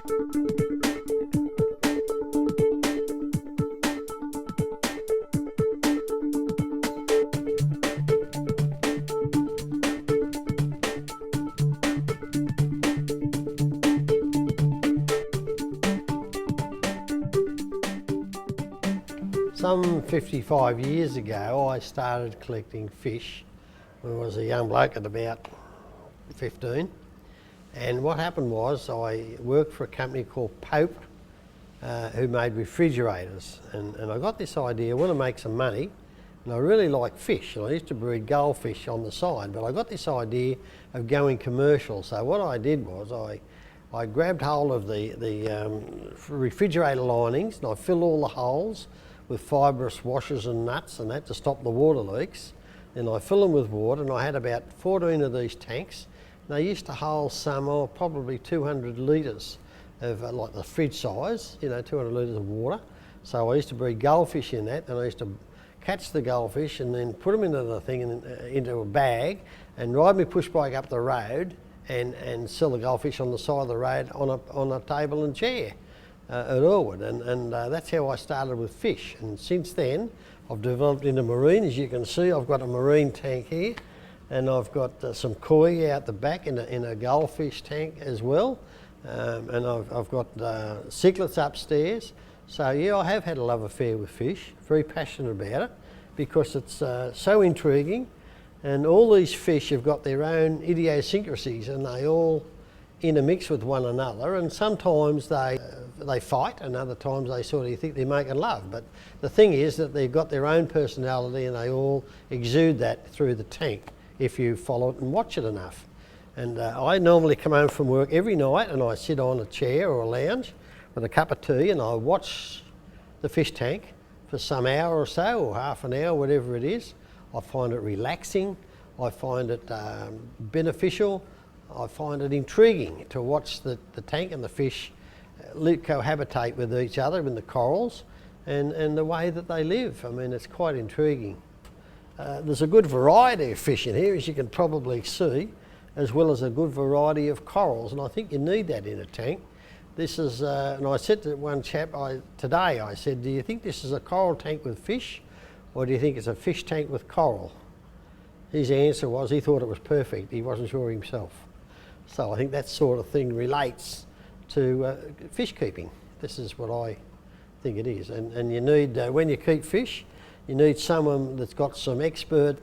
Some 55 years ago, I started collecting fish when I was a young bloke at about 15. And what happened was I worked for a company called Pope, who made refrigerators. And I got this idea, I want to make some money, and I really like fish. And I used to breed goldfish on the side, but I got this idea of going commercial. So what I did was I grabbed hold of the refrigerator linings and I filled all the holes with fibrous washers and nuts and that to stop the water leaks. Then I fill them with water, and I had about 14 of these tanks. They used to hold some, probably 200 litres of like the fridge size, 200 litres of water. So I used to breed goldfish in that, and I used to catch the goldfish and then put them into the thing, into a bag, and ride my push bike up the road and sell the goldfish on the side of the road on a table and chair at Orwood. And that's how I started with fish. And since then, I've developed into marine. As you can see, I've got a marine tank here, and I've got some koi out the back in a goldfish tank as well. And I've got cichlids upstairs. So yeah, I have had a love affair with fish, very passionate about it, because it's so intriguing. And all these fish have got their own idiosyncrasies, and they all intermix with one another, and sometimes they fight, and other times they sort of think they're making love. But the thing is that they've got their own personality, and they all exude that through the tank if you follow it and watch it enough. And I normally come home from work every night, and I sit on a chair or a lounge with a cup of tea, and I watch the fish tank for some hour or so, or half an hour, whatever it is. I find it relaxing, I find it beneficial, I find it intriguing to watch the tank and the fish cohabitate with each other in the corals, and the way that they live. I mean, it's quite intriguing. There's a good variety of fish in here, as you can probably see, as well as a good variety of corals, and I think you need that in a tank. This is, and I said to one chap today, I said, do you think this is a coral tank with fish, or do you think it's a fish tank with coral? His answer was he thought it was perfect. He wasn't sure himself. So I think that sort of thing relates to fish keeping. This is what I think it is. And you need, when you keep fish, you need someone that's got some expert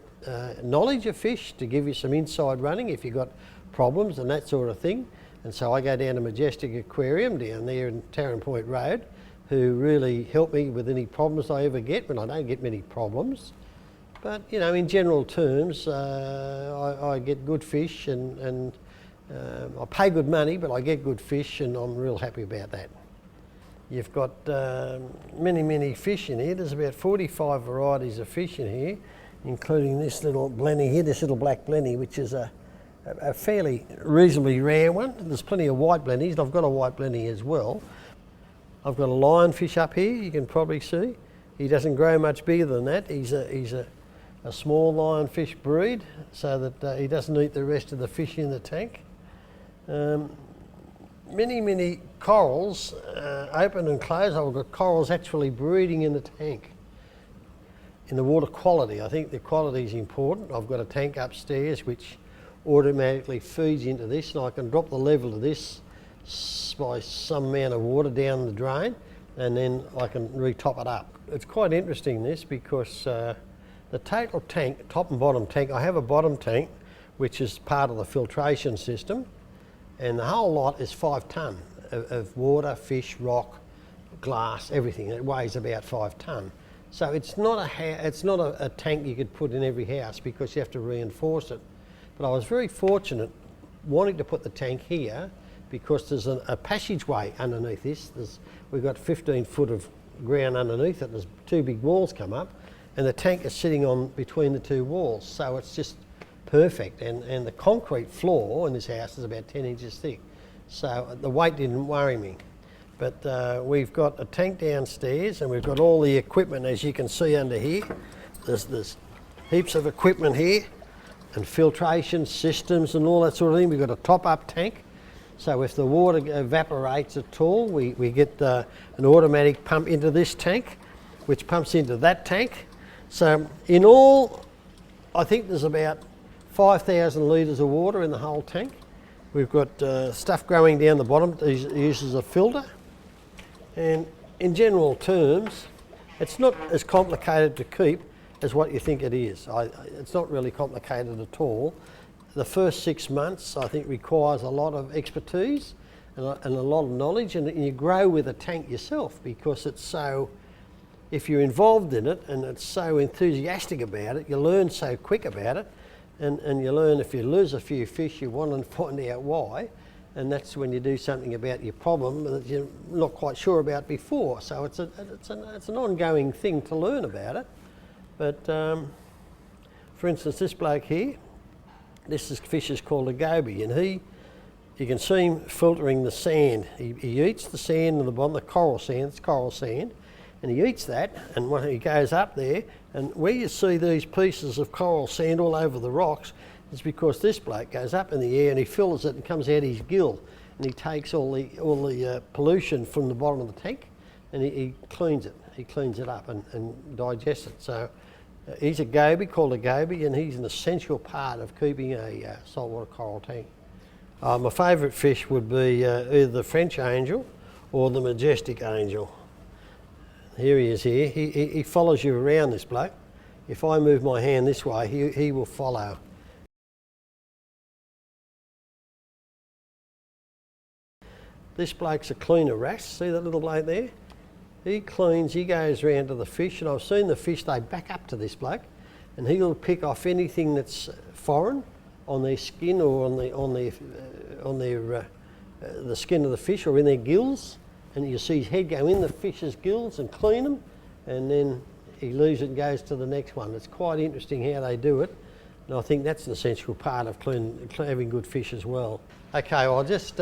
knowledge of fish to give you some inside running if you've got problems and that sort of thing. And so I go down to Majestic Aquarium down there in Tarrant Point Road, who really help me with any problems I ever get, when I don't get many problems. But in general terms, I get good fish, and I pay good money, but I get good fish, and I'm real happy about that. You've got many fish in here. There's about 45 varieties of fish in here, including this little blenny here, this little black blenny, which is a fairly reasonably rare one. There's plenty of white blennies, and I've got a white blenny as well. I've got a lionfish up here, you can probably see. He doesn't grow much bigger than that. He's a small lionfish breed, so that he doesn't eat the rest of the fish in the tank. Many corals, open and close. I've got corals actually breeding in the tank. In the water quality, I think the quality is important. I've got a tank upstairs which automatically feeds into this, and I can drop the level of this by some amount of water down the drain, and then I can re-top it up. It's quite interesting, this, because the total tank, top and bottom tank, I have a bottom tank which is part of the filtration system, and the whole lot is 5 tonne of water, fish, rock, glass, everything. It weighs about 5 tonne. So it's not a tank you could put in every house, because you have to reinforce it. But I was very fortunate wanting to put the tank here, because there's a passageway underneath this. We've got 15 foot of ground underneath it. There's 2 big walls come up, and the tank is sitting on between the 2 walls. So it's just perfect. And the concrete floor in this house is about 10 inches thick. So the weight didn't worry me. But we've got a tank downstairs, and we've got all the equipment, as you can see under here. There's heaps of equipment here, and filtration systems and all that sort of thing. We've got a top-up tank, So if the water evaporates at all, we get an automatic pump into this tank, which pumps into that tank. So in all, I think there's about 5,000 litres of water in the whole tank. We've got stuff growing down the bottom. It uses a filter. And in general terms, it's not as complicated to keep as what you think it is. It's not really complicated at all. The first 6 months, I think, requires a lot of expertise and a lot of knowledge, and you grow with a tank yourself because it's so, if you're involved in it and it's so enthusiastic about it, you learn so quick about it, and you learn if you lose a few fish, you want to find out why, and that's when you do something about your problem that you're not quite sure about before. So it's an ongoing thing to learn about it. But for instance, this bloke here, this fish is called a goby, and you can see him filtering the sand. He eats the sand in the bottom, the coral sand, it's coral sand, and he eats that, and when he goes up there, and where you see these pieces of coral sand all over the rocks, it's because this bloke goes up in the air and he fills it and comes out his gill, and he takes all the pollution from the bottom of the tank, and he cleans it up and digests it. So he's a goby, called a goby, and he's an essential part of keeping a saltwater coral tank. My favourite fish would be either the French angel or the majestic angel. Here he is here. He follows you around, this bloke. If I move my hand this way, he will follow. This bloke's a cleaner wrasse. See that little bloke there? He cleans, he goes round to the fish, and I've seen the fish, they back up to this bloke, and he'll pick off anything that's foreign on their skin or on the skin of the fish or in their gills, and you see his head go in the fish's gills and clean them, and then he leaves it and goes to the next one. It's quite interesting how they do it, and I think that's an essential part of having good fish as well. Okay, I'll just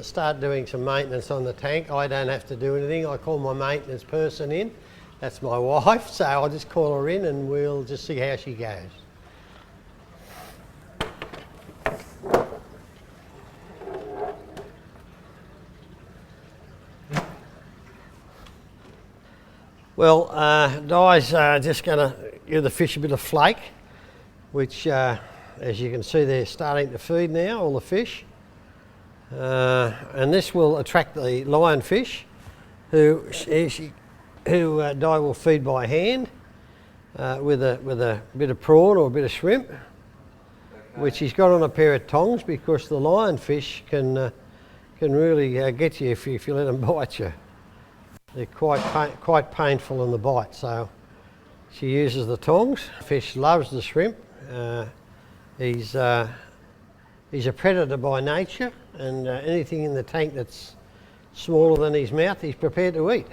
start doing some maintenance on the tank. I don't have to do anything. I call my maintenance person in. That's my wife, so I'll just call her in and we'll just see how she goes. Well, Di's just going to give the fish a bit of flake, which, as you can see, they're starting to feed now, all the fish. And this will attract the lionfish, who Di will feed by hand with a bit of prawn or a bit of shrimp, which he's got on a pair of tongs because the lionfish can really get you if you let them bite you. They're quite painful in the bite, so she uses the tongs. Fish loves the shrimp. He's a predator by nature, and anything in the tank that's smaller than his mouth, he's prepared to eat.